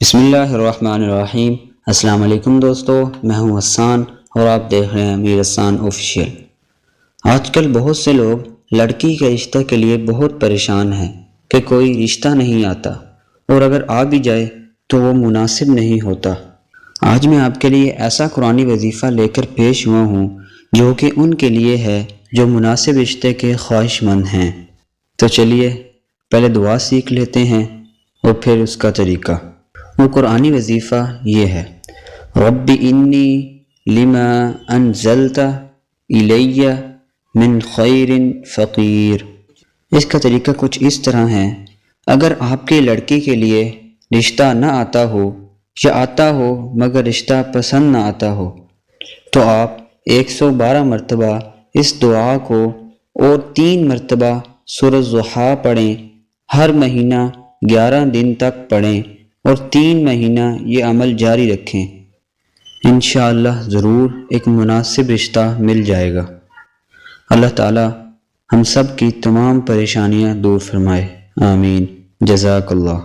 بسم اللہ الرحمن الرحیم۔ السلام علیکم دوستو، میں ہوں حسان اور آپ دیکھ رہے ہیں امیر حسان آفیشیل۔ آج کل بہت سے لوگ لڑکی کے رشتہ کے لیے بہت پریشان ہیں کہ کوئی رشتہ نہیں آتا، اور اگر آ بھی جائے تو وہ مناسب نہیں ہوتا۔ آج میں آپ کے لیے ایسا قرآنی وظیفہ لے کر پیش ہوا ہوں جو کہ ان کے لیے ہے جو مناسب رشتے کے خواہش مند ہیں۔ تو چلیے پہلے دعا سیکھ لیتے ہیں اور پھر اس کا طریقہ۔ وہ قرآنی وظیفہ یہ ہے: رب انی لما انزلت الی من خیر فقیر۔ اس کا طریقہ کچھ اس طرح ہے: اگر آپ کی لڑکی کے لیے رشتہ نہ آتا ہو یا آتا ہو مگر رشتہ پسند نہ آتا ہو تو آپ 112 مرتبہ اس دعا کو اور 3 مرتبہ سورۃ ضحیٰ پڑھیں۔ ہر مہینہ 11 دن تک پڑھیں اور 3 مہینہ یہ عمل جاری رکھیں۔ انشاءاللہ ضرور ایک مناسب رشتہ مل جائے گا۔ اللہ تعالی ہم سب کی تمام پریشانیاں دور فرمائے، آمین۔ جزاک اللہ۔